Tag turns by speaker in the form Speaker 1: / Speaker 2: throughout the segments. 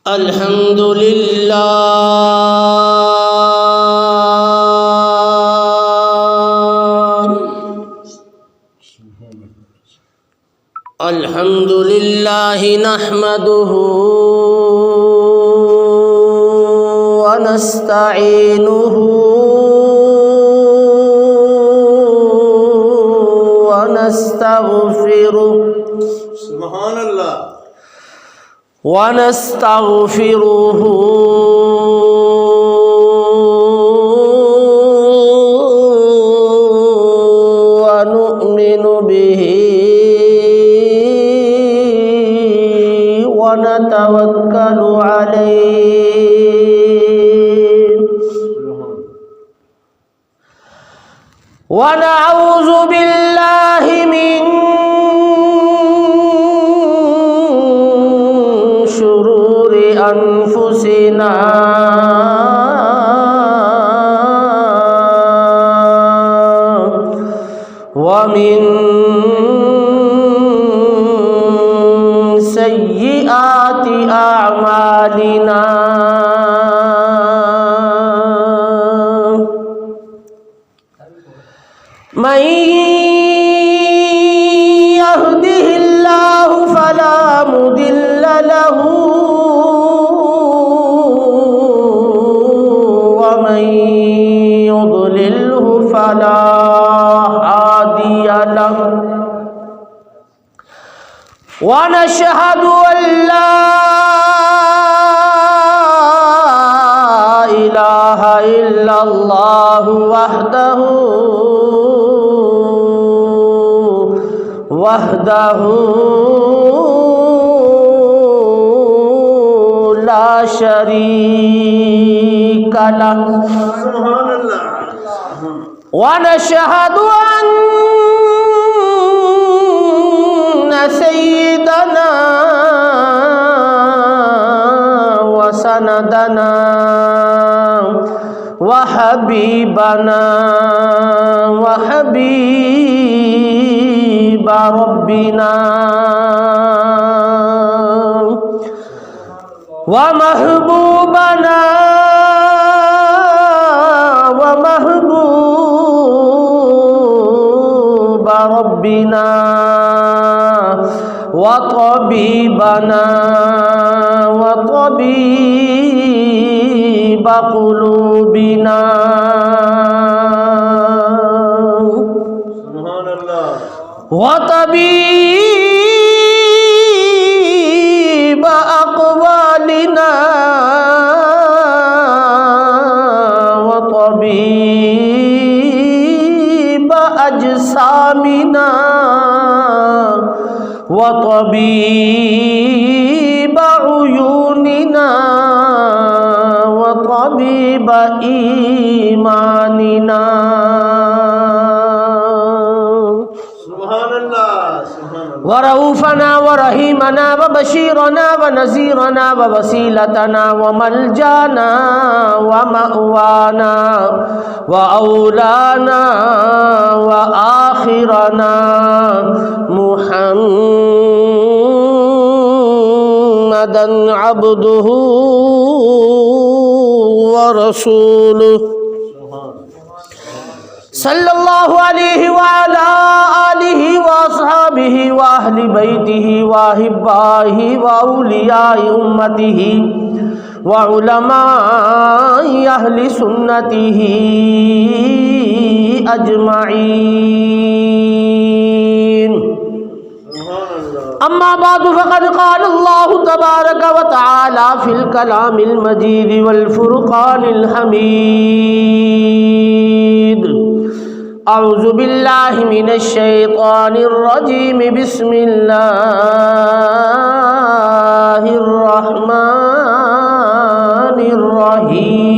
Speaker 1: الحمد للہ الحمد للہ نحمده ونستعینه ونستغفره
Speaker 2: سبحان اللہ
Speaker 1: ونستغفره ونؤمن به ونتوكل عليه ونعوذ بالله من شرور أنفسنا ومن سيئات أعمالنا من يهده الله فلا مضل له ومن يضلله فلا هادي له ونشهد أن لا إله إلا الله وحده لا شريك له
Speaker 2: سبحان اللہ
Speaker 1: ونشهد أن سيدنا وسندنا وحبيبنا وحبيب ربنا ومحبوبنا ومحبوب ربنا وطبيبنا وطبيب قلوبنا
Speaker 2: سبحان اللہ
Speaker 1: وطبيب أقوالنا وطبيب أجسامنا وطبيب عيوننا وطبيب إيماننا
Speaker 2: سبحان اللہ سبحان اللہ
Speaker 1: ورؤوفنا ورحيمنا وبشيرنا ونذيرنا ووسيلتنا وملجانا ومأوانا وأولانا وآخرنا محمدا عبده ورسوله صلی اللہ علیہ وعلا آلہ واصحابہ واہل بیتہ واحبائہ واولیاء امتہ وعلماء اہل سنتہ اجمعین اما بعد فقد قال اللہ تبارک وتعالی فی الکلام المجید والفرقان الحمید اعوذ باللہ من الشیطان الرجیم بسم اللہ الرحمن الرحیم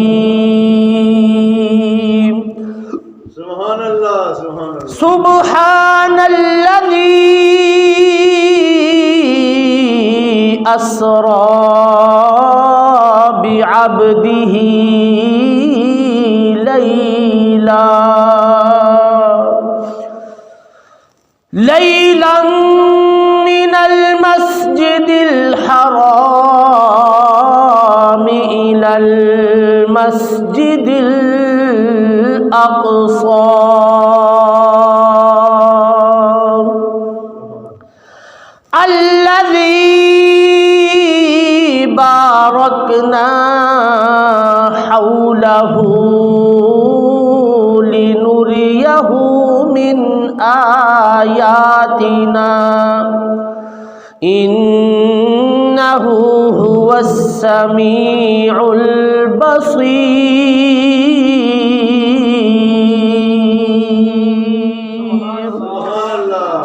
Speaker 2: سبحان اللہ سبحان اللہ
Speaker 1: سبحان الذی اسری بعبده لیلا من المسجد الحرام إلى المسجد الأقصى الذي باركنا حوله لنريه من آياتنا إنه هو السميع البصير.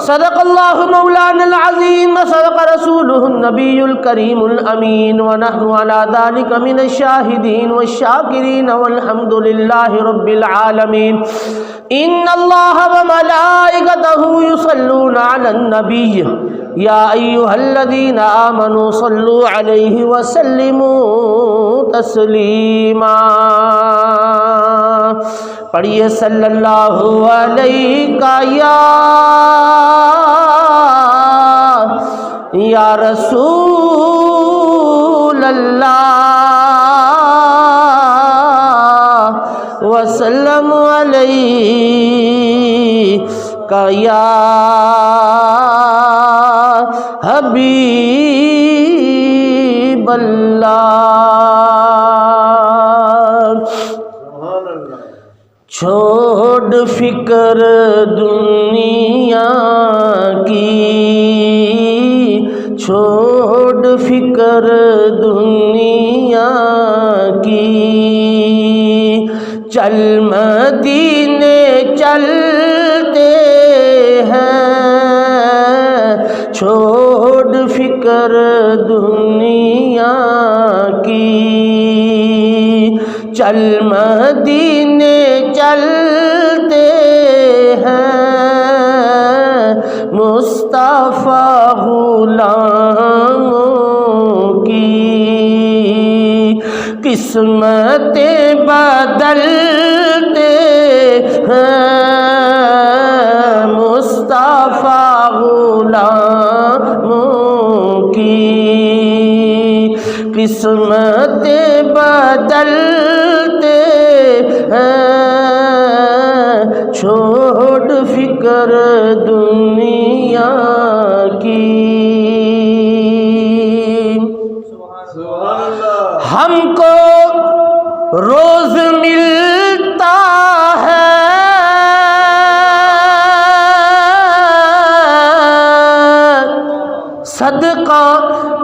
Speaker 1: صدق الله مولانا العظيم وصدق رسوله النبي الكريم الأمين ونحن على ذلك من الشاهدين والشاكرين والحمد لله رب العالمين. إن الله وملائكته يصلون على النبي يا أيها الذين آمنوا صلوا عليه وسلموا تسليما. پڑھیے صلی اللہ علیہ یا رسول اللہ وسلم علیہ یا حبیب اللہ. چھوڑ فکر دنیا کی، چھوڑ فکر دنیا کی، چل مدینے چلتے ہیں. چھوڑ فکر دنیا کی، چل مدینے چلتے ہیں. مصطفیٰ غلاموں کی قسمتیں بدلتے ہیں. مصطفیٰ غلاموں کی قسمتیں بدلتے ہیں. چھوڑ فکر دنیا کی. ہم کو روز ملتا ہے صدقہ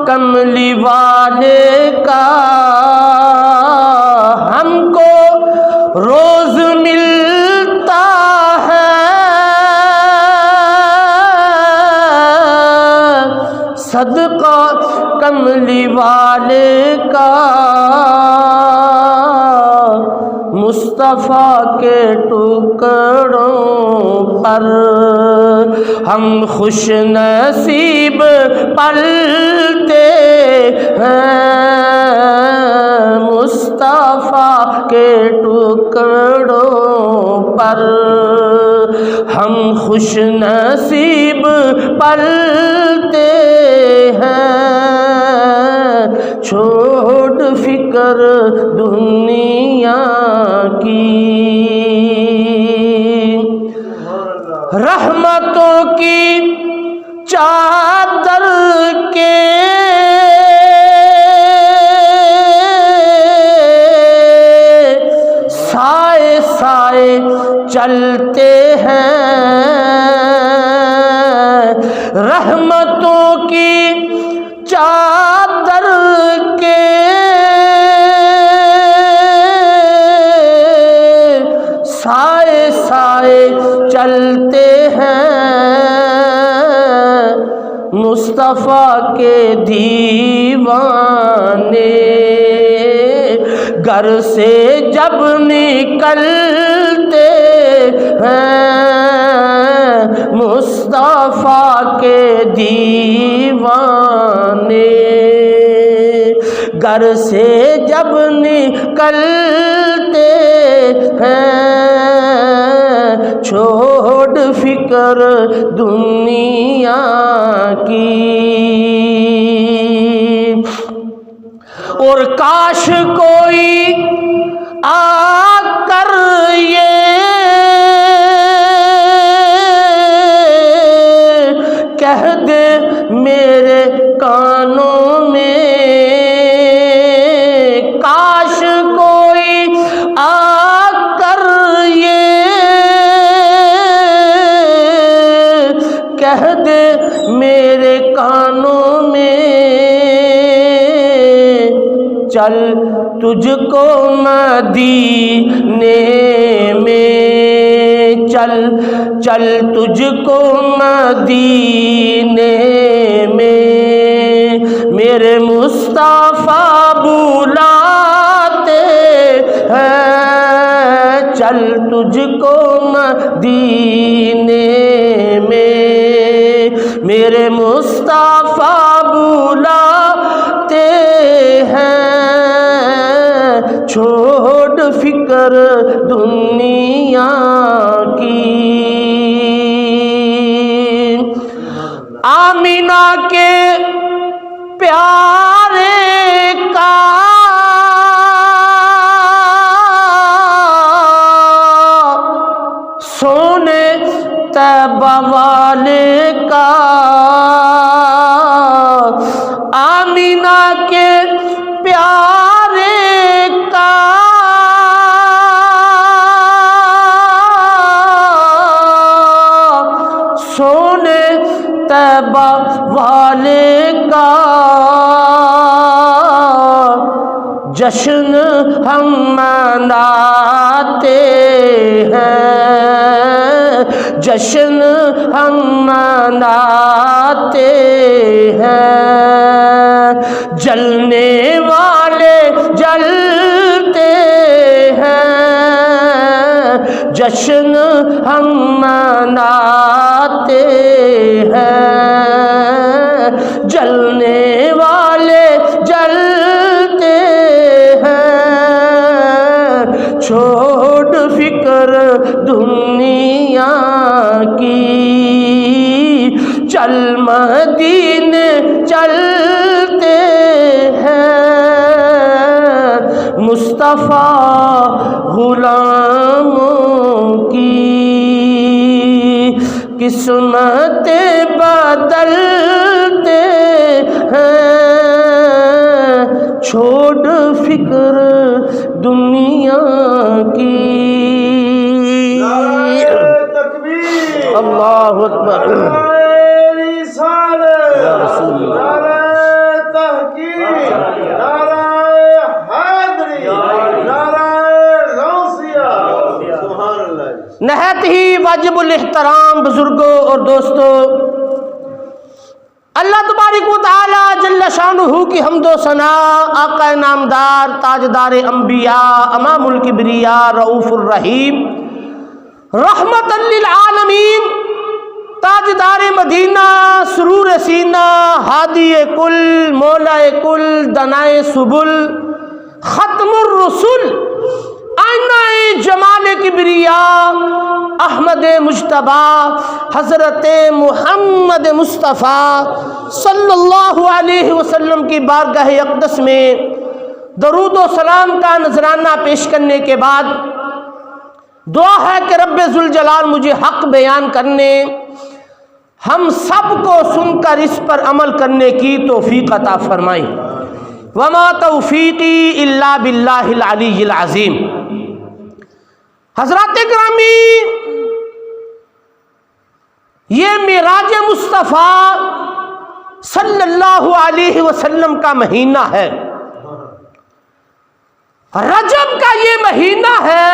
Speaker 1: کملی والے کا. ہم کو روز ملتا ہے صدقہ کملی والے کا. مصطفیٰ کے ٹکڑوں پر ہم خوش نصیب پلتے ہیں. مصطفیٰ کے ٹکڑوں پر ہم خوش نصیب پلتے ہیں. چھوڑ فکر دنیا کی. رحمتوں کی چادر کے سائے سائے چلتے ہیں. رحمتوں کی چادر کے سائے سائے چلتے ہیں. مصطفیٰ کے دیوانے گھر سے جب نکلتے ہیں. مصطفیٰ کے دیوانے گھر سے جب نکلتے ہیں. چھوڑ فکر دنیا کی. کوئی آ کر یہ کہہ دے میرے کانوں میں، کاش کوئی آ کر یہ کہہ دے میرے کانوں میں، چل تجھ کو مدینے میں، چل چل تجھ کو مدینے میں، میرے مصطفیٰ بلاتے ہیں، چل تجھ کو مدینے میں، میرے مصطفیٰ بلاتے ہیں، چھوڑ فکر دنیا کی، آمینہ کے پیارے کا سونے طیبہ والے کا، آمینہ کے پیارے کا سونے طیبہ والے کا، جشن ہم مناتے ہیں، جشن ہم مناتے ہیں، جلنے والے جلتے ہیں، جشن ہم مناتے ہیں، جلنے والے جلتے ہیں، چھوڑ فکر دنیا کی، چل مدینے چلتے ہیں، مصطفیٰ غلاموں کی قسمتیں بدلتے ہیں، چھوڑ فکر دنیا کی، اللہ اکبر، یا رسول اللہ، نہایت ہی واجب الاحترام بزرگوں اور دوستوں، اللہ تبارک و تعالی جل شانہ کی حمد و ثنا، آقا نامدار تاجدار انبیاء امام الکبریاء رؤوف الرحیم رحمت للعالمین، تاجدار مدینہ سرور سینہ ہادی کل مولا کل دنائے سبل ختم الرسل آئینہ جمال کبریاء احمد مجتبی حضرت محمد مصطفیٰ صلی اللہ علیہ وسلم کی بارگاہ اقدس میں درود و سلام کا نذرانہ پیش کرنے کے بعد دعا ہے کہ رب ذوالجلال مجھے حق بیان کرنے، ہم سب کو سن کر اس پر عمل کرنے کی توفیق عطا فرمائیں، وما توفیقی الا باللہ العلی العظیم۔ حضرات گرامی، یہ معراج مصطفیٰ صلی اللہ علیہ وسلم کا مہینہ ہے، رجب کا یہ مہینہ ہے،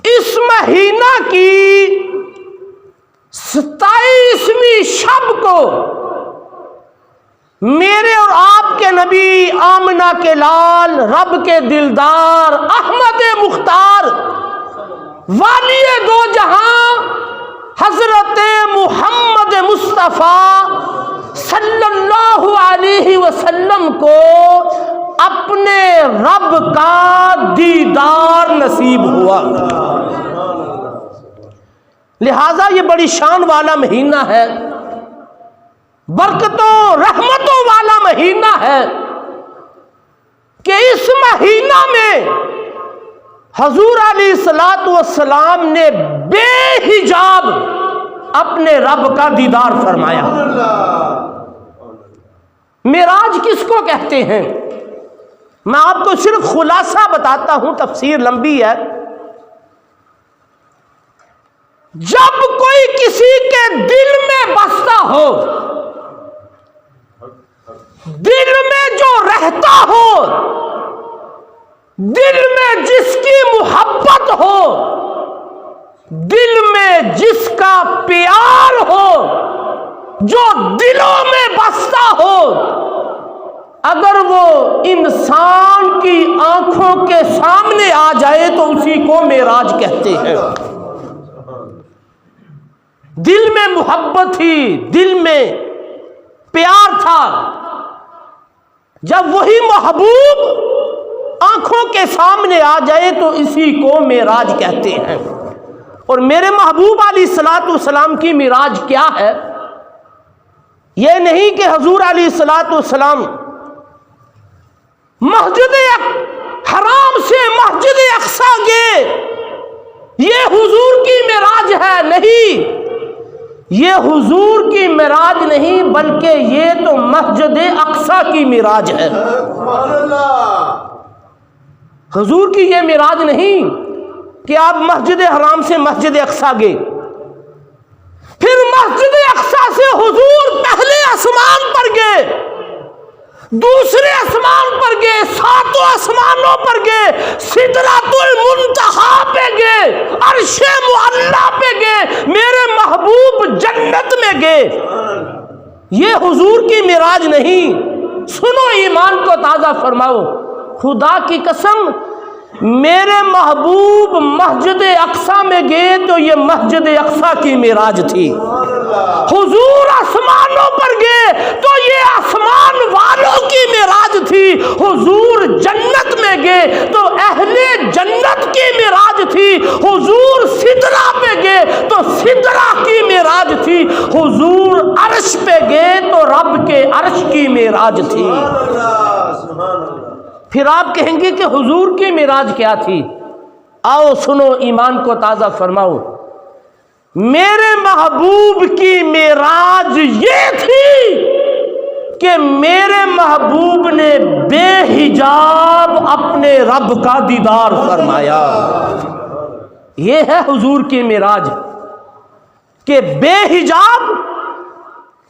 Speaker 1: اس مہینہ کی 27ویں شب کو میرے اور آپ کے نبی آمنہ کے لال رب کے دلدار احمد مختار والی دو جہاں حضرت محمد مصطفیٰ صلی اللہ علیہ وسلم کو اپنے رب کا دیدار نصیب ہوا، لہذا یہ بڑی شان والا مہینہ ہے، برکتوں رحمتوں والا مہینہ ہے، کہ اس مہینہ میں حضور علیہ الصلوۃ والسلام نے بے حجاب اپنے رب کا دیدار فرمایا۔ معراج کس کو کہتے ہیں؟ میں آپ کو صرف خلاصہ بتاتا ہوں، تفسیر لمبی ہے۔ جب کوئی کسی کے دل میں بستا ہو، دل میں جو رہتا ہو، دل میں جس کی محبت ہو، دل میں جس کا پیار ہو، جو دلوں میں بستا ہو، اگر وہ انسان کی آنکھوں کے سامنے آ جائے تو اسی کو معراج کہتے ہیں۔ دل میں محبت تھی، دل میں پیار تھا، جب وہی محبوب آنکھوں کے سامنے آ جائے تو اسی کو معراج کہتے ہیں۔ اور میرے محبوب علیہ الصلوۃ والسلام کی معراج کیا ہے؟ یہ نہیں کہ حضور علیہ الصلوۃ والسلام مسجد حرام سے مسجد اقصی گئے، یہ حضور کی معراج ہے؟ نہیں، یہ حضور کی معراج نہیں، بلکہ یہ تو مسجد اقصی کی معراج ہے۔
Speaker 2: سبحان اللہ۔
Speaker 1: حضور کی یہ معراج نہیں کہ آپ مسجد حرام سے مسجد اقصی گئے، پھر مسجد اقصی سے حضور پہلے آسمان پر گئے، دوسرے آسمان پر گئے، ساتوں آسمانوں پر گئے، سدرۃ المنتہا پہ گئے، عرش معلیٰ پہ گئے، میرے محبوب جنت میں گئے۔ یہ حضور کی معراج نہیں۔ سنو، ایمان کو تازہ فرماؤ، خدا کی قسم، میرے محبوب مسجد اقصی میں گئے تو یہ مسجد اقصی کی معراج تھی۔ حضور آسمانوں پر گئے تو یہ آسمان والوں کی معراج تھی۔ حضور جنت میں گئے تو اہل جنت کی معراج تھی۔ حضور سدرہ پہ گئے تو سدرہ کی معراج تھی۔ حضور عرش پہ گئے تو رب کے عرش کی معراج تھی۔ پھر آپ کہیں گے کہ حضور کی معراج کیا تھی؟ آؤ سنو، ایمان کو تازہ فرماؤ، میرے محبوب کی معراج یہ تھی کہ میرے محبوب نے بے حجاب اپنے رب کا دیدار فرمایا۔ یہ ہے حضور کی معراج کہ بے حجاب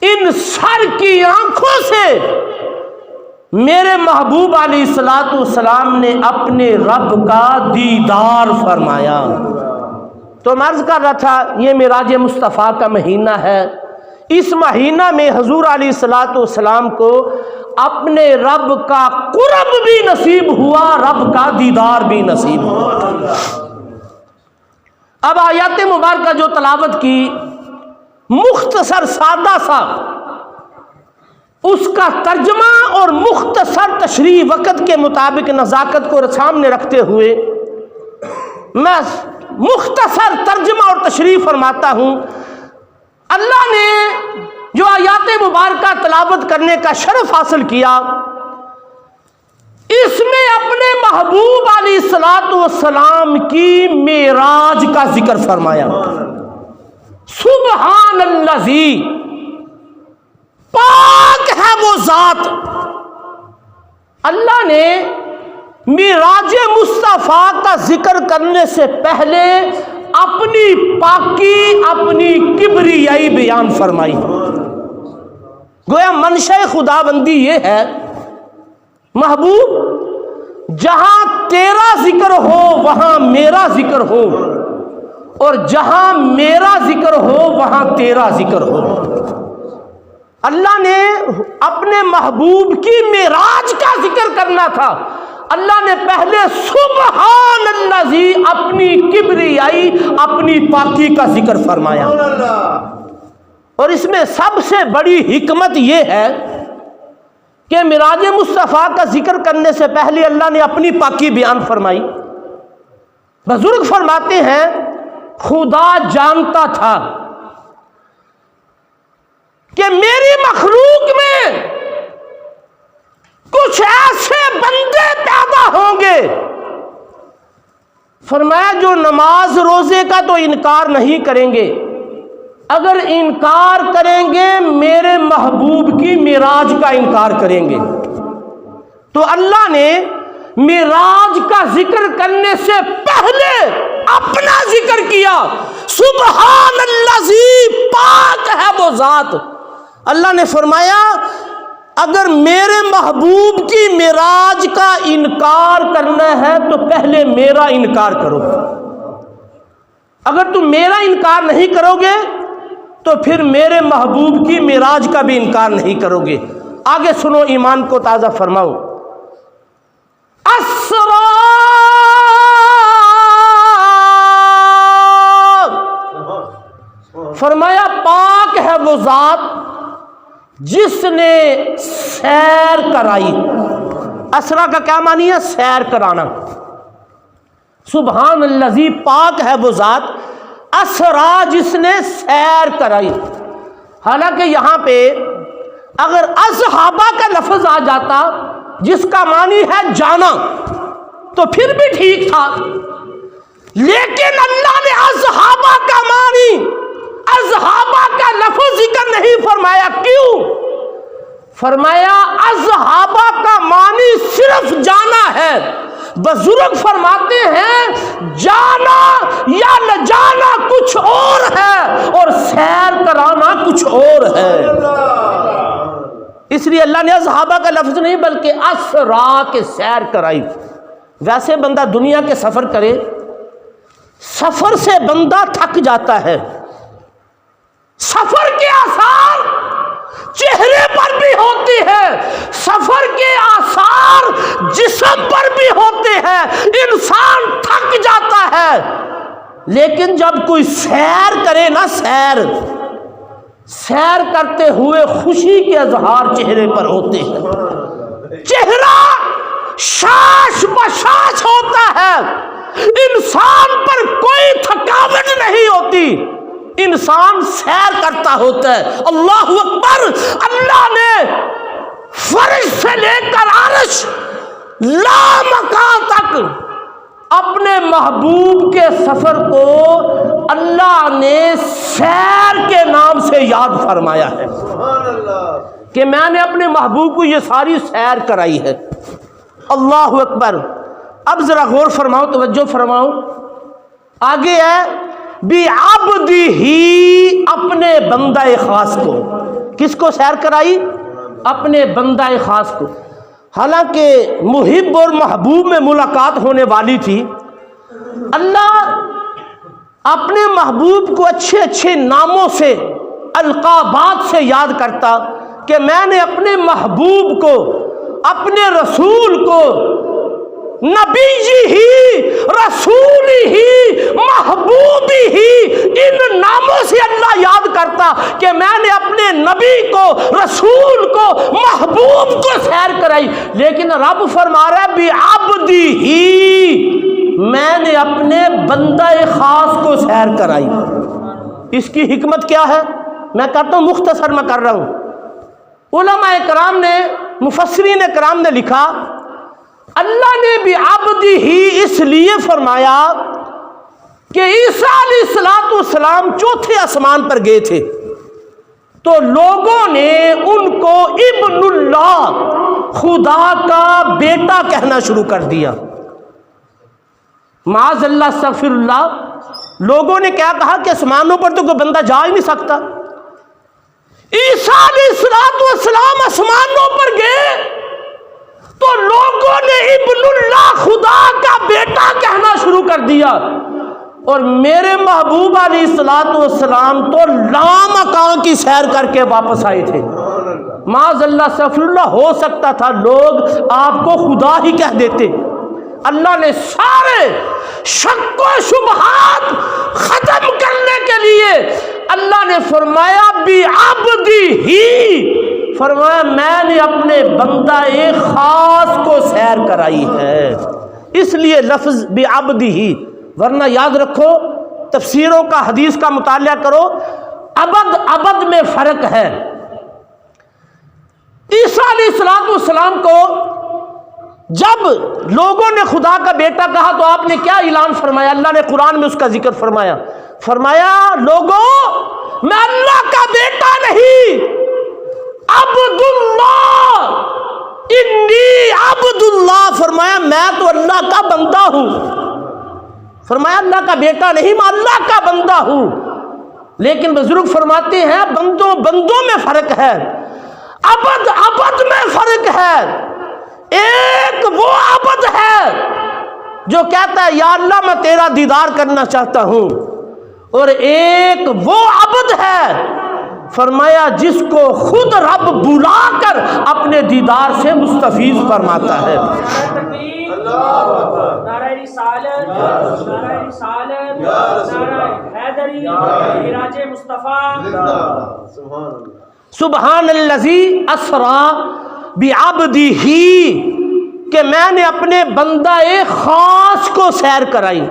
Speaker 1: ان سر کی آنکھوں سے میرے محبوب علیہ الصلوۃ والسلام نے اپنے رب کا دیدار فرمایا۔ تو میں عرض کر رہا تھا، یہ معراج مصطفیٰ کا مہینہ ہے۔ اس مہینہ میں حضور علیہ الصلوۃ والسلام کو اپنے رب کا قرب بھی نصیب ہوا، رب کا دیدار بھی نصیب ہوا۔ اب آیات مبارکہ جو تلاوت کی، مختصر سادہ سا اس کا ترجمہ اور مختصر تشریح وقت کے مطابق نزاکت کو سامنے رکھتے ہوئے میں مختصر ترجمہ اور تشریح فرماتا ہوں۔ اللہ نے جو آیات مبارکہ تلاوت کرنے کا شرف حاصل کیا، اس میں اپنے محبوب علیہ الصلوۃ والسلام کی معراج کا ذکر فرمایا۔ سبحان الذی، پاک ہے وہ ذات۔ اللہ نے معراج مصطفیٰ کا ذکر کرنے سے پہلے اپنی پاکی، اپنی کبریائی بیان فرمائی۔ گویا منشأ خداوندی یہ ہے، محبوب جہاں تیرا ذکر ہو وہاں میرا ذکر ہو، اور جہاں میرا ذکر ہو وہاں تیرا ذکر ہو۔ اللہ نے اپنے محبوب کی معراج کا ذکر کرنا تھا، اللہ نے پہلے سبحان الذی اپنی کبریائی، اپنی پاکی کا ذکر فرمایا۔ اور اس میں سب سے بڑی حکمت یہ ہے کہ معراج مصطفیٰ کا ذکر کرنے سے پہلے اللہ نے اپنی پاکی بیان فرمائی۔ بزرگ فرماتے ہیں، خدا جانتا تھا کہ میری مخلوق میں کچھ ایسے بندے فرمایا جو نماز روزے کا تو انکار نہیں کریں گے، اگر انکار کریں گے میرے محبوب کی معراج کا انکار کریں گے۔ تو اللہ نے معراج کا ذکر کرنے سے پہلے اپنا ذکر کیا، سبحان الذی، پاک ہے وہ ذات۔ اللہ نے فرمایا اگر میرے محبوب کی معراج کا انکار کرنا ہے تو پہلے میرا انکار کرو، اگر تم میرا انکار نہیں کرو گے تو پھر میرے محبوب کی معراج کا بھی انکار نہیں کرو گے۔ آگے سنو، ایمان کو تازہ فرماؤ۔ اسرا، فرمایا پاک ہے وہ ذات جس نے سیر کرائی۔ اسرا کا کیا معنی ہے؟ سیر کرانا۔ سبحان الذی، پاک ہے وہ ذات، اسرا جس نے سیر کرائی۔ حالانکہ یہاں پہ اگر اصحابہ کا لفظ آ جاتا جس کا معنی ہے جانا تو پھر بھی ٹھیک تھا، لیکن اللہ نے اصحابہ کا معنی، اصحابہ کا لفظ ذکر نہیں فرمایا۔ کیوں؟ فرمایا اصحابہ کا معنی صرف جانا ہے۔ بزرگ فرماتے ہیں جانا یا نہ جانا کچھ اور ہے اور سیر کرانا کچھ اور ہے۔ اس لیے اللہ نے اصحابہ کا لفظ نہیں بلکہ اسرا کے سیر کرائی۔ ویسے بندہ دنیا کے سفر کرے، سفر سے بندہ تھک جاتا ہے، سفر کے آثار چہرے پر بھی ہوتے ہیں، سفر کے آثار جسم پر بھی ہوتے ہیں، انسان تھک جاتا ہے، لیکن جب کوئی سیر کرے نا، سیر کرتے ہوئے خوشی کے اظہار چہرے پر ہوتے ہیں، چہرہ شاش بشاش ہوتا ہے، انسان پر کوئی تھکاوٹ نہیں ہوتی، انسان سیر کرتا ہوتا ہے۔ اللہ اکبر! اللہ نے فرش سے لے کر عرش لامکان تک اپنے محبوب کے سفر کو اللہ نے سیر کے نام سے یاد فرمایا ہے کہ میں نے اپنے محبوب کو یہ ساری سیر کرائی ہے۔ اللہ اکبر! اب ذرا غور فرماؤ، توجہ فرماؤ، آگے ہے بعبدہ، اپنے بندہ خاص کو۔ کس کو سیر کرائی؟ اپنے بندہ خاص کو۔ حالانکہ محب اور محبوب میں ملاقات ہونے والی تھی، اللہ اپنے محبوب کو اچھے اچھے ناموں سے، القابات سے یاد کرتا کہ میں نے اپنے محبوب کو، اپنے رسول کو، نبی ہی، رسول ہی، محبوب ہی، ان ناموں سے اللہ یاد کرتا کہ میں نے اپنے نبی کو، رسول کو، محبوب کو سیر کرائی۔ لیکن رب فرما رہا ہے بعبدہ، میں نے اپنے بندہ خاص کو سیر کرائی۔ اس کی حکمت کیا ہے؟ میں کہتا ہوں، مختصر میں کر رہا ہوں۔ علماء کرام نے، مفسرین کرام نے لکھا اللہ نے بعبدہ اس لیے فرمایا کہ عیسیٰ علیہ السلام چوتھے آسمان پر گئے تھے تو لوگوں نے ان کو ابن اللہ، خدا کا بیٹا کہنا شروع کر دیا۔ معاذ اللہ، استغفر اللہ۔ لوگوں نے کیا کہا کہ آسمانوں پر تو کوئی بندہ جا ہی نہیں سکتا۔ عیسیٰ علیہ السلام آسمانوں پر گئے تو لوگوں نے ابن اللہ، خدا کا بیٹا کہنا شروع کر دیا، اور میرے محبوب علیہ السلام تو لامکان کی سیر کر کے واپس آئے تھے۔ معاذ اللہ، استغفر اللہ، ہو سکتا تھا لوگ آپ کو خدا ہی کہہ دیتے۔ اللہ نے سارے شک و شبہات ختم کرنے کے لیے اللہ نے فرمایا بعبدہ، فرمایا میں نے اپنے بندہ خاص کو سیر کرائی ہے، اس لیے لفظ بعبدہ۔ ورنہ یاد رکھو، تفسیروں کا، حدیث کا مطالعہ کرو، ابد میں فرق ہے۔ عیسیٰ علیہ السلام کو جب لوگوں نے خدا کا بیٹا کہا تو آپ نے کیا اعلان فرمایا؟ اللہ نے قرآن میں اس کا ذکر فرمایا، فرمایا لوگوں میں اللہ کا بیٹا نہیں، عبد اللہ، انی عبد اللہ، فرمایا میں تو اللہ کا بندہ ہوں، فرمایا اللہ کا بیٹا نہیں، میں اللہ کا بندہ ہوں۔ لیکن بزرگ فرماتے ہیں بندوں میں فرق ہے، عبد میں فرق ہے۔ ایک وہ عبد ہے جو کہتا ہے یا اللہ میں تیرا دیدار کرنا چاہتا ہوں، اور ایک وہ عبد ہے فرمایا جس کو خود رب بلا کر اپنے دیدار سے مستفیض فرماتا ہے۔
Speaker 3: نعرہ رسالت، نعرہ رسالت، نعرہ حیدری، معراج مصطفیٰ۔
Speaker 1: سبحان الذی اسرا بعبدہ، کہ میں نے اپنے بندہ خاص کو سیر کرائی۔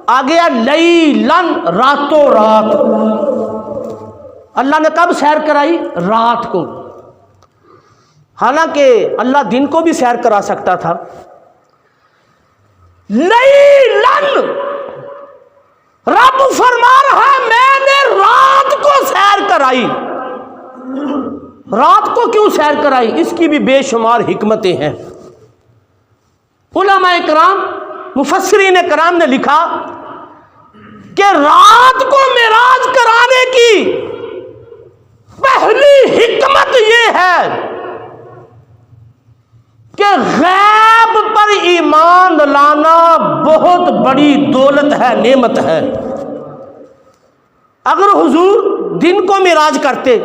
Speaker 1: آ گیا لیلن، راتوں رات۔ اللہ نے کب سیر کرائی؟ رات کو، حالانکہ اللہ دن کو بھی سیر کرا سکتا تھا۔ لیلن، رب فرما رہا ہے میں نے رات کو سیر کرائی۔ رات کو کیوں سیر کرائی؟ اس کی بھی بے شمار حکمتیں ہیں۔ علماء کرام، مفسرین کرام نے لکھا کہ رات کو معراج کرانے کی پہلی حکمت یہ ہے کہ غیب پر ایمان لانا بہت بڑی دولت ہے، نعمت ہے۔ اگر حضور دن کو معراج کرتے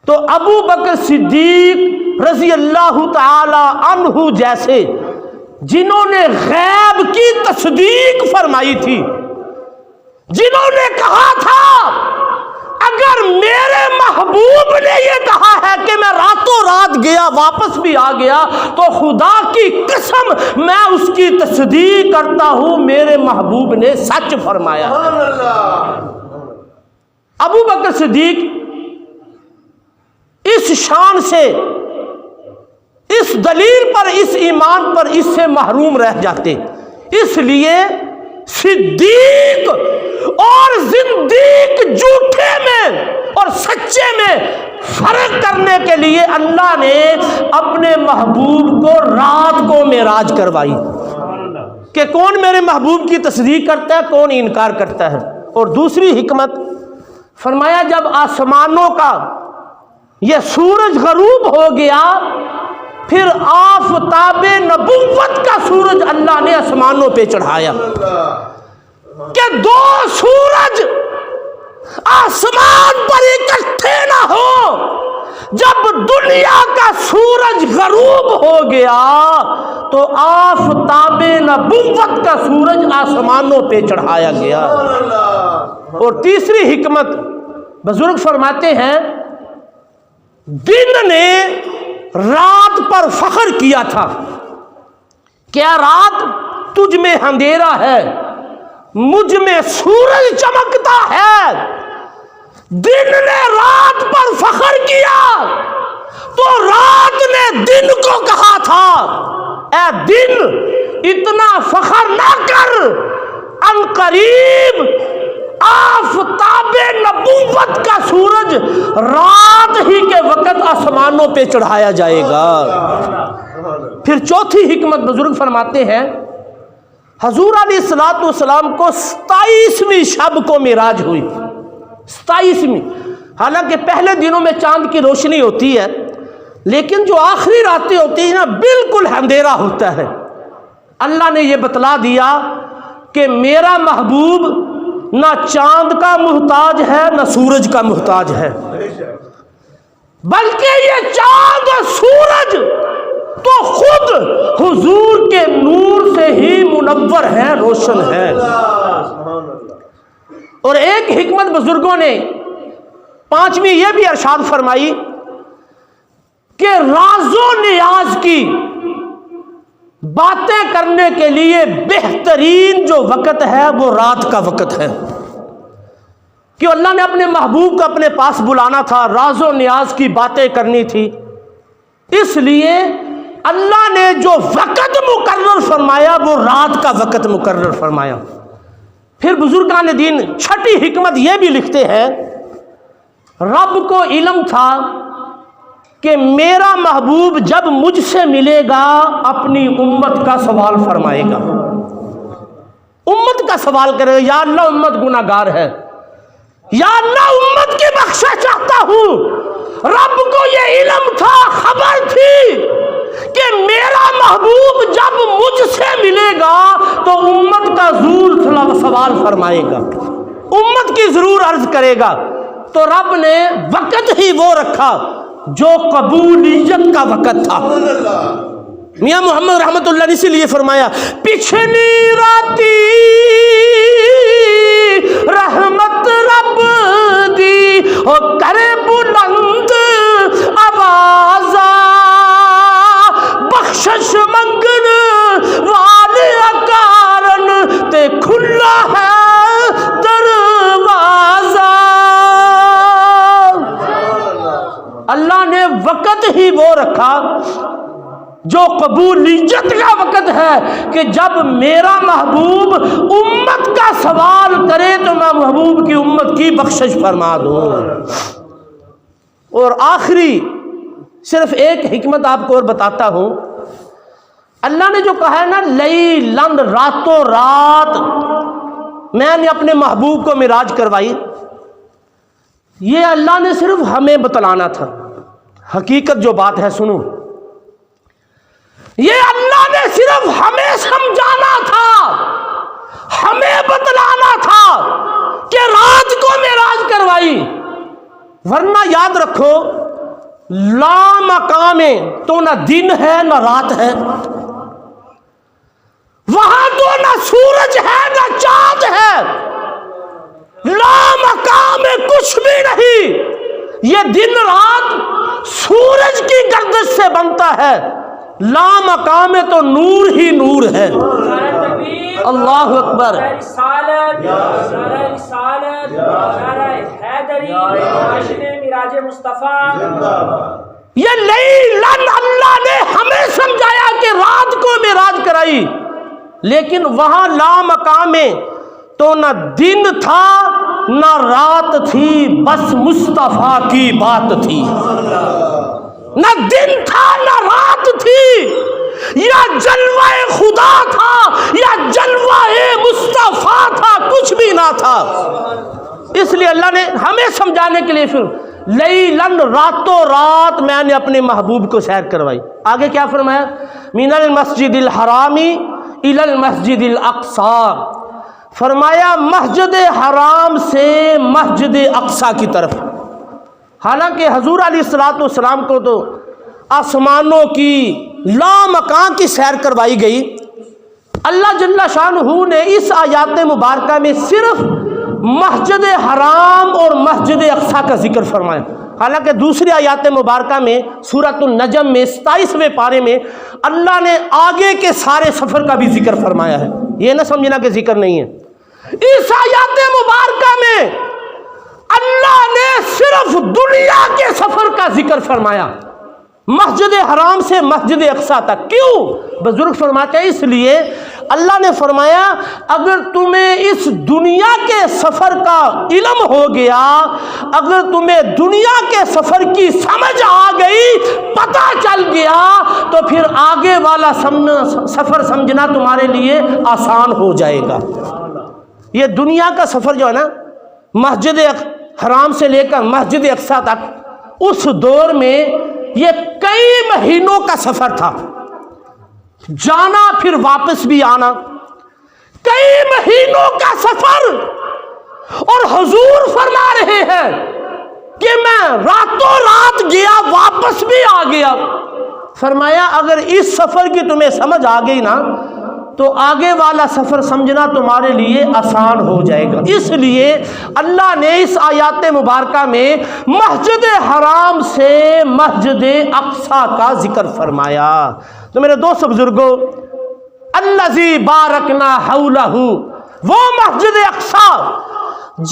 Speaker 1: تو ابو بکر صدیق رضی اللہ تعالی عنہ جیسے جنہوں نے غیب کی تصدیق فرمائی تھی، جنہوں نے کہا تھا اگر میرے محبوب نے یہ کہا ہے کہ میں راتوں رات گیا واپس بھی آ گیا تو خدا کی قسم میں اس کی تصدیق کرتا ہوں، میرے محبوب نے سچ فرمایا۔ ابو بکر صدیق اس شان سے، اس دلیل پر، اس ایمان پر اس سے محروم رہ جاتے۔ اس لیے صدیق اور زندیق، جھوٹے میں اور سچے میں فرق کرنے کے لیے اللہ نے اپنے محبوب کو رات کو معراج کروائی کہ کون میرے محبوب کی تصدیق کرتا ہے، کون انکار کرتا ہے۔ اور دوسری حکمت فرمایا جب آسمانوں کا یہ سورج غروب ہو گیا، پھر آفتاب نبوت کا سورج اللہ نے آسمانوں پہ چڑھایا کہ دو سورج آسمان پر اکٹھے نہ ہو۔ جب دنیا کا سورج غروب ہو گیا تو آفتاب نبوت کا سورج آسمانوں پہ چڑھایا گیا۔ اور تیسری حکمت بزرگ فرماتے ہیں دن نے رات پر فخر کیا تھا، کیا رات تجھ میں اندھیرا ہے، مجھ میں سورج چمکتا ہے۔ دن نے رات پر فخر کیا تو رات نے دن کو کہا تھا اے دن اتنا فخر نہ کر، ان قریب آفتاب نبوت کا سورج رات ہی کے وقت آسمانوں پہ چڑھایا جائے گا۔ پھر چوتھی حکمت بزرگ فرماتے ہیں حضور علیہ الصلوۃ والسلام کو 27ویں شب کو معراج ہوئی، 27ویں۔ حالانکہ پہلے دنوں میں چاند کی روشنی ہوتی ہے، لیکن جو آخری راتیں ہوتی ہیں نا بالکل اندھیرا ہوتا ہے۔ اللہ نے یہ بتلا دیا کہ میرا محبوب نہ چاند کا محتاج ہے نہ سورج کا محتاج ہے، بلکہ یہ چاند اور سورج تو خود حضور کے نور سے ہی منور ہے، روشن ہے۔ اور ایک حکمت بزرگوں نے پانچویں یہ بھی ارشاد فرمائی کہ راز و نیاز کی باتیں کرنے کے لیے بہترین جو وقت ہے وہ رات کا وقت ہے، کہ اللہ نے اپنے محبوب کو اپنے پاس بلانا تھا، راز و نیاز کی باتیں کرنی تھی، اس لیے اللہ نے جو وقت مقرر فرمایا وہ رات کا وقت مقرر فرمایا۔ پھر بزرگان دین چھٹی حکمت یہ بھی لکھتے ہیں، رب کو علم تھا کہ میرا محبوب جب مجھ سے ملے گا اپنی امت کا سوال فرمائے گا، امت کا سوال کرے گا، یا اللہ امت گناہ گار ہے، یا اللہ امت کی بخشش چاہتا ہوں۔ رب کو یہ علم تھا، خبر تھی کہ میرا محبوب جب مجھ سے ملے گا تو امت کا ضرور سوال فرمائے گا، امت کی ضرور عرض کرے گا۔ تو رب نے وقت ہی وہ رکھا جو قبولیت کا وقت تھا۔ میاں محمد رحمت اللہ نے اسی لیے فرمایا، پچھلی راتی رحمت رب دی او کرے بلند آوازاں، بخشش منگن والے کارن تے کھلا ہے دروازہ۔ اللہ نے وقت ہی وہ رکھا جو قبولیت کا وقت ہے کہ جب میرا محبوب امت کا سوال کرے تو میں محبوب کی امت کی بخشش فرما دوں۔ اور آخری صرف ایک حکمت آپ کو اور بتاتا ہوں، اللہ نے جو کہا ہے نا لیلن، راتوں رات میں نے اپنے محبوب کو معراج کروائی، یہ اللہ نے صرف ہمیں بتلانا تھا۔ حقیقت جو بات ہے سنو، یہ اللہ نے صرف ہمیں سمجھانا تھا، ہمیں بتلانا تھا کہ رات کو معراج کروائی، ورنہ یاد رکھو لا مقام تو نہ دن ہے نہ رات ہے، وہاں تو نہ سورج ہے نہ چاند ہے، لا مقام کچھ بھی نہیں۔ یہ دن رات سورج کی گردش سے بنتا ہے، لا مقام تو نور ہی نور ہے۔ اللہ اکبر۔ یہ لیلن اللہ نے ہمیں سمجھایا کہ رات کو معراج کرائی، لیکن وہاں لا مقام تو نہ دن تھا نہ رات تھی، بس مصطفیٰ کی بات تھی۔ نہ دن تھا نہ رات تھی، یا جلوہ خدا تھا یا جلوہ مصطفیٰ تھا، کچھ بھی نہ تھا۔ اس لیے اللہ نے ہمیں سمجھانے کے لیے پھر لیلن، راتوں رات میں نے اپنے محبوب کو سیر کروائی۔ آگے کیا فرمایا؟ من المسجد الحرام الی المسجد الاقصی، فرمایا مسجد حرام سے مسجد اقصی کی طرف۔ حالانکہ حضور علیہ الصلوۃ والسلام کو تو آسمانوں کی لامکان کی سیر کروائی گئی، اللہ جل شانہ نے اس آیات مبارکہ میں صرف مسجد حرام اور مسجد اقصی کا ذکر فرمایا۔ حالانکہ دوسری آیات مبارکہ میں سورۃ النجم میں 27ویں پارے میں اللہ نے آگے کے سارے سفر کا بھی ذکر فرمایا ہے، یہ نہ سمجھنا کہ ذکر نہیں ہے۔ اس آیات مبارکہ میں اللہ نے صرف دنیا کے سفر کا ذکر فرمایا، مسجد حرام سے مسجد اقصی تک۔ کیوں؟ بزرگ فرماتے ہیں اس لیے اللہ نے فرمایا اگر تمہیں اس دنیا کے سفر کا علم ہو گیا، اگر تمہیں دنیا کے سفر کی سمجھ آ گئی، پتہ چل گیا، تو پھر آگے والا سفر سمجھنا تمہارے لیے آسان ہو جائے گا۔ یہ دنیا کا سفر جو ہے نا، مسجد حرام سے لے کر مسجد اقصی تک، اس دور میں یہ کئی مہینوں کا سفر تھا، جانا پھر واپس بھی آنا، کئی مہینوں کا سفر۔ اور حضور فرما رہے ہیں کہ میں راتوں رات گیا واپس بھی آ گیا۔ فرمایا اگر اس سفر کی تمہیں سمجھ آ گئی نا تو آگے والا سفر سمجھنا تمہارے لیے آسان ہو جائے گا۔ اس لیے اللہ نے اس آیات مبارکہ میں مسجد حرام سے مسجد اقصی کا ذکر فرمایا۔ تو میرے دوست بزرگوں، الذی بارکنا حولہ، وہ مسجد اقصی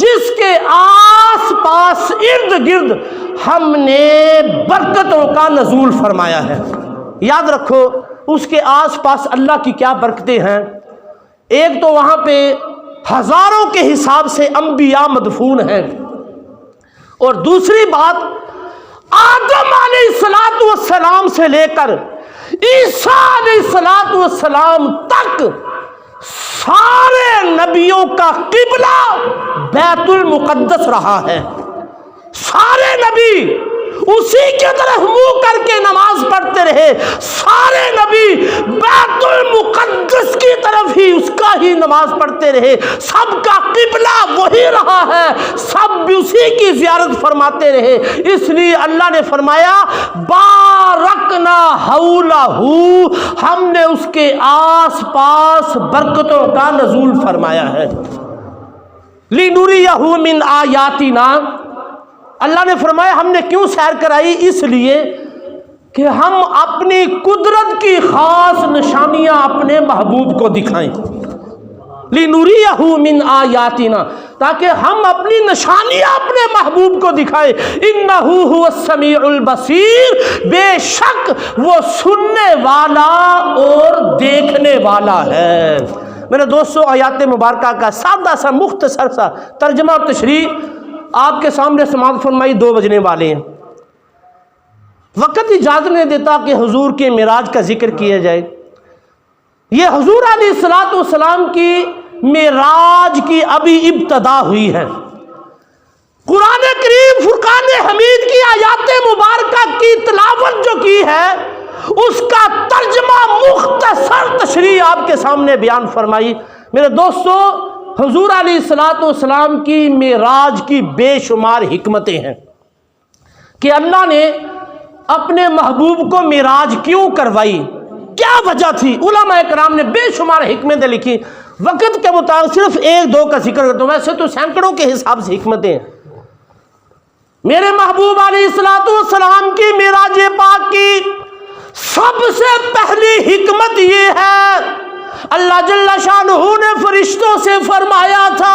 Speaker 1: جس کے آس پاس ارد گرد ہم نے برکتوں کا نزول فرمایا ہے۔ یاد رکھو اس کے آس پاس اللہ کی کیا برکتیں ہیں. ایک تو وہاں پہ ہزاروں کے حساب سے انبیاء مدفون ہیں، اور دوسری بات آدم علیہ السلام سے لے کر عیسیٰ علیہ السلام تک سارے نبیوں کا قبلہ بیت المقدس رہا ہے. سارے نبی اسی کی طرف منہ کر کے نماز پڑھتے رہے، سارے نبی بیت المقدس کی طرف ہی اس کا ہی نماز پڑھتے رہے، سب کا قبلہ وہی رہا ہے، سب بھی اسی کی زیارت فرماتے رہے. اس لیے اللہ نے فرمایا بارکنا حولہ، ہم نے اس کے آس پاس برکتوں کا نزول فرمایا ہے. لِنُرِيَهُ مِنْ آیاتنا، اللہ نے فرمایا ہم نے کیوں سیر کرائی؟ اس لیے کہ ہم اپنی قدرت کی خاص نشانیاں اپنے محبوب کو دکھائیں. لِنُرِيَهُ مِنْ آیاتنا، تاکہ ہم اپنی نشانیاں اپنے محبوب کو دکھائیں. إِنَّهُ هُوَ السَّمِيعُ الْبَصِيرُ، بے شک وہ سننے والا اور دیکھنے والا ہے. میرے دوستو، آیات مبارکہ کا سادہ سا مختصر سا ترجمہ اور تشریح آپ کے سامنے سماعت فرمائی. 2 بجنے والے ہیں، وقت اجازت نہیں دیتا کہ حضور کے معراج کا ذکر کیا جائے. یہ حضور علیہ السلام کی معراج کی ابھی ابتدا ہوئی ہے. قرآن کریم فرقان حمید کی آیات مبارکہ کی تلاوت جو کی ہے اس کا ترجمہ مختصر تشریح آپ کے سامنے بیان فرمائی. میرے دوستو، حضور علیہ السلام کی معراج کی بے شمار حکمتیں ہیں کہ اللہ نے اپنے محبوب کو معراج کیوں کروائی، کیا وجہ تھی. علماء کرام نے بے شمار حکمتیں لکھی. وقت کے مطابق صرف 1-2 کا ذکر کرتا ہوں، ویسے تو سینکڑوں کے حساب سے حکمتیں ہیں. میرے محبوب علیہ السلام کی معراج پاک کی سب سے پہلی حکمت یہ ہے، اللہ جل شانہ نے فرشتوں سے فرمایا تھا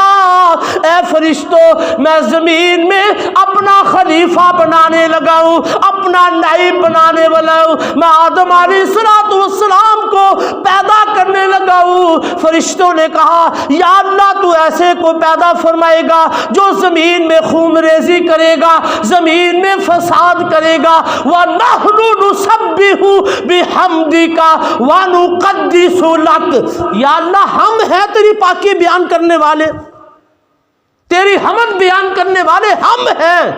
Speaker 1: اے فرشتوں، میں زمین میں اپنا خلیفہ بنانے لگا ہوں، اپنا نائب بنانے والا ہوں. میں آدم علیہ السلام کو پیدا کرنے لگا ہوں. فرشتوں نے کہا یا اللہ تو ایسے کو پیدا فرمائے گا جو زمین میں خون ریزی کرے گا، زمین میں فساد کرے گا. وَنَحْنُ نُسَبِّحُ بِحَمْدِكَ وَنُقَدِّسُ لَكَ، یا اللہ ہم ہیں تیری پاکی بیان کرنے والے، تیری حمد بیان کرنے والے ہم ہیں.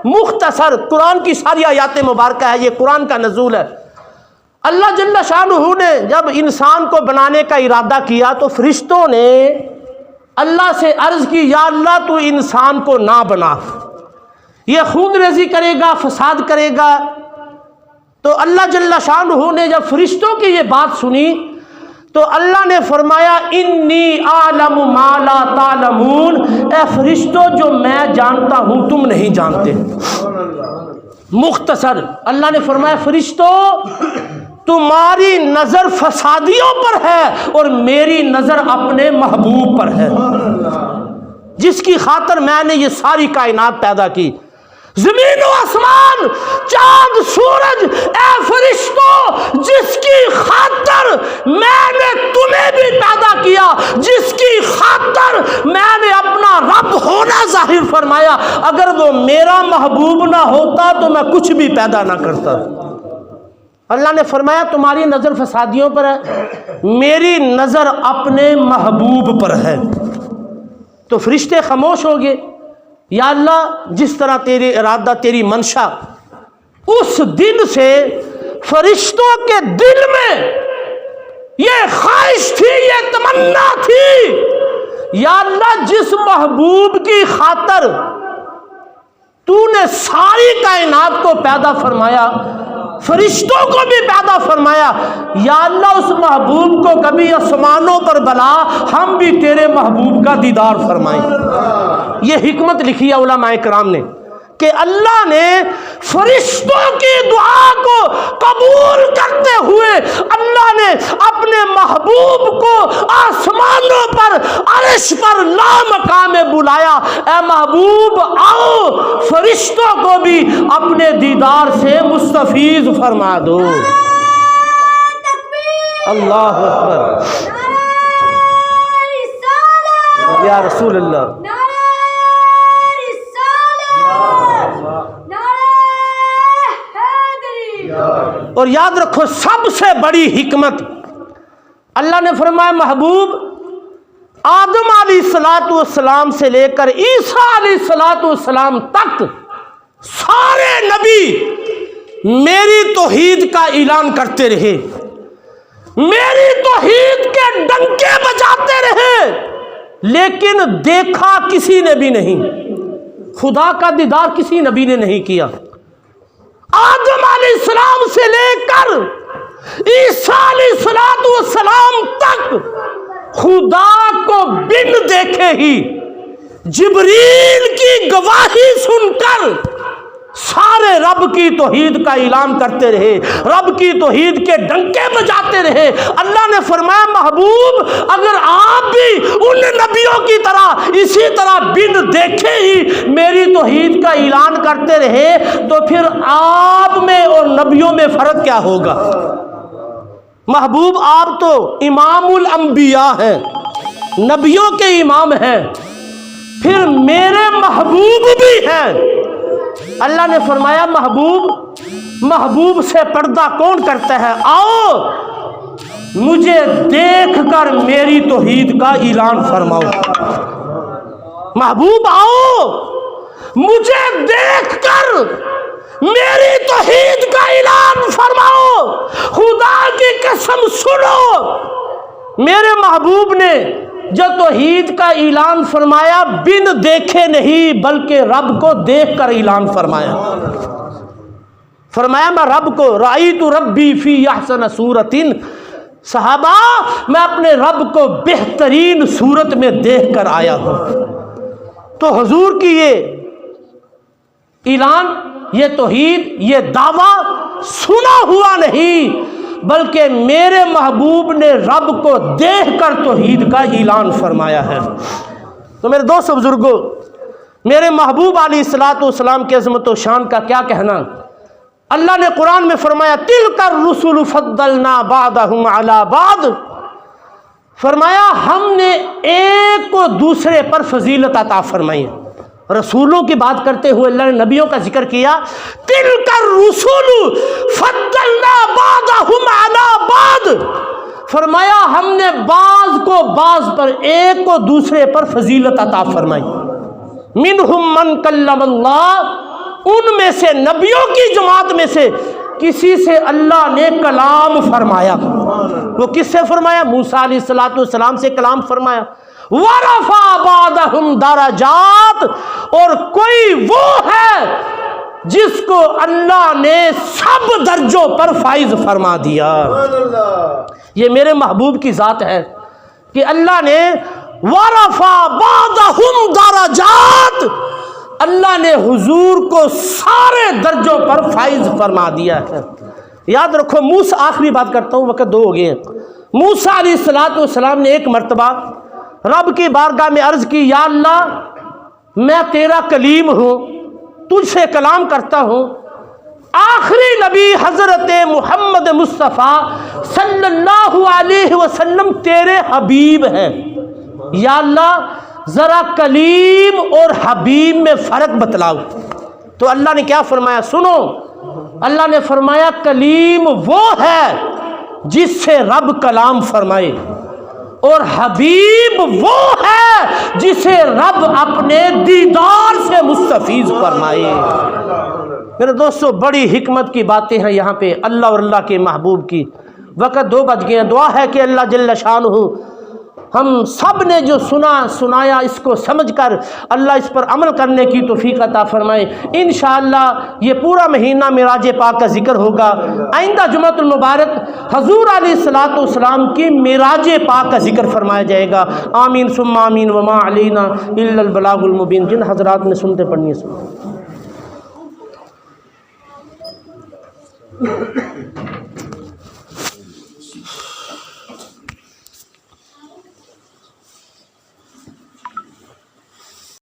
Speaker 1: مختصر قرآن کی ساری آیات مبارکہ ہے، یہ قرآن کا نزول ہے. اللہ جل شانہ نے جب انسان کو بنانے کا ارادہ کیا تو فرشتوں نے اللہ سے عرض کی یا اللہ تو انسان کو نہ بنا، یہ خون ریزی کرے گا، فساد کرے گا. تو اللہ جل شانہ نے جب فرشتوں کی یہ بات سنی تو اللہ نے فرمایا انی اعلم ما لا تعلمون، اے فرشتوں جو میں جانتا ہوں تم نہیں جانتے. مختصر اللہ نے فرمایا فرشتوں تمہاری نظر فسادیوں پر ہے اور میری نظر اپنے محبوب پر ہے، جس کی خاطر میں نے یہ ساری کائنات پیدا کی. زمین و آسمان، چاند سورج، اے فرشتوں جس کی خاطر میں نے تمہیں بھی پیدا کیا، جس کی خاطر میں نے اپنا رب ہونا ظاہر فرمایا، اگر وہ میرا محبوب نہ ہوتا تو میں کچھ بھی پیدا نہ کرتا. اللہ نے فرمایا تمہاری نظر فسادیوں پر ہے، میری نظر اپنے محبوب پر ہے. تو فرشتے خاموش ہو گئے. یا اللہ جس طرح تیرے ارادہ تیری منشا، اس دن سے فرشتوں کے دل میں یہ خواہش تھی، یہ تمنا تھی یا اللہ جس محبوب کی خاطر تو نے ساری کائنات کو پیدا فرمایا، فرشتوں کو بھی پیدا فرمایا، یا اللہ اس محبوب کو کبھی آسمانوں پر بلا، ہم بھی تیرے محبوب کا دیدار فرمائیں. یہ حکمت لکھی ہے علماء کرام نے کہ اللہ نے فرشتوں کی دعا کو قبول کرتے ہوئے اللہ نے اپنے محبوب کو آسمانوں پر عرش پر لامقام بلایا. اے محبوب آؤ فرشتوں کو بھی اپنے دیدار سے مستفیض فرما دو. اللہ اکبر یا رسول اللہ. اور یاد رکھو سب سے بڑی حکمت اللہ نے فرمایا محبوب آدم علیہ السلام سے لے کر عیسیٰ علیہ السلام تک سارے نبی میری توحید کا اعلان کرتے رہے، میری توحید کے ڈنکے بجاتے رہے، لیکن دیکھا کسی نے بھی نہیں، خدا کا دیدار کسی نبی نے نہیں کیا. آدم علیہ السلام سے لے کر عیسیٰ علیہ السلام تک خدا کو بن دیکھے ہی جبریل کی گواہی سن کر سارے رب کی توحید کا اعلان کرتے رہے، رب کی توحید کے ڈنکے بجاتے رہے. اللہ نے فرمایا محبوب اگر آپ بھی ان نبیوں کی طرح اسی طرح بن دیکھے ہی میری توحید کا اعلان کرتے رہے تو پھر آپ میں اور نبیوں میں فرق کیا ہوگا؟ محبوب آپ تو امام الانبیاء ہیں، نبیوں کے امام ہیں، پھر میرے محبوب بھی ہیں. اللہ نے فرمایا محبوب سے پردہ کون کرتا ہے؟ آؤ مجھے دیکھ کر میری توحید کا اعلان فرماؤ. محبوب آؤ مجھے دیکھ کر میری توحید کا اعلان فرماؤ. خدا کی قسم سنو، میرے محبوب نے جو توحید کا اعلان فرمایا بن دیکھے نہیں بلکہ رب کو دیکھ کر اعلان فرمایا. فرمایا میں رب کو رأیت ربی فی احسن صورت، صحابہ میں اپنے رب کو بہترین صورت میں دیکھ کر آیا ہوں. تو حضور کی یہ اعلان، یہ توحید، یہ دعویٰ سنا ہوا نہیں بلکہ میرے محبوب نے رب کو دیکھ کر توحید کا اعلان فرمایا ہے. تو میرے دوست بزرگوں، میرے محبوب علیہ السلام کی عظمت و شان کا کیا کہنا. اللہ نے قرآن میں فرمایا تلک الرسل فضلنا بعضهم علی بعض، فرمایا ہم نے ایک کو دوسرے پر فضیلت عطا فرمائی. رسولوں کی بات کرتے ہوئے اللہ نے نبیوں کا ذکر کیا، تلک الرسل فضلنا بعضهم علی بعض، فرمایا ہم نے بعض کو بعض پر، ایک کو دوسرے پر فضیلت عطا فرمائی. منہم من کلم اللہ، ان میں سے نبیوں کی جماعت میں سے کسی سے اللہ نے کلام فرمایا. وہ کس سے فرمایا؟ موسیٰ علیہ السلام سے کلام فرمایا. وَرَفَعَ بَعْضَهُمْ دَرَجَاتٍ، اور کوئی وہ ہے جس کو اللہ نے سب درجوں پر فائز فرما دیا. یہ میرے محبوب کی ذات ہے کہ اللہ نے وَرَفَعَ بَعْضَهُمْ دَرَجَاتٍ، اللہ نے حضور کو سارے درجوں پر فائز فرما دیا ہے. یاد رکھو موسیٰ، آخری بات کرتا ہوں وقت 2 ہو گئے ہیں. موسیٰ علیہ السلام نے ایک مرتبہ رب کی بارگاہ میں عرض کی، یا اللہ میں تیرا کلیم ہوں، تجھ سے کلام کرتا ہوں. آخری نبی حضرت محمد مصطفیٰ صلی اللہ علیہ وسلم تیرے حبیب ہیں، یا اللہ ذرا کلیم اور حبیب میں فرق بتلاؤ. تو اللہ نے کیا فرمایا؟ سنو، اللہ نے فرمایا کلیم وہ ہے جس سے رب کلام فرمائے، اور حبیب وہ ہے جسے رب اپنے دیدار سے مستفیض فرمائے. میرے دوستو بڑی حکمت کی باتیں ہیں یہاں پہ اللہ اور اللہ کے محبوب کی. وقت 2 بج گئے ہیں. دعا ہے کہ اللہ جل شانہ ہم سب نے جو سنایا اس کو سمجھ کر اللہ اس پر عمل کرنے کی توفیق عطا فرمائے. انشاءاللہ یہ پورا مہینہ معراج پاک کا ذکر ہوگا. آئندہ جمعۃ المبارک حضور علیہ السلام کی معراج پاک کا ذکر فرمایا جائے گا. آمین ثم آمین وما علینا الا البلاغ المبین. جن حضرات نے سنتے پڑھنی ہے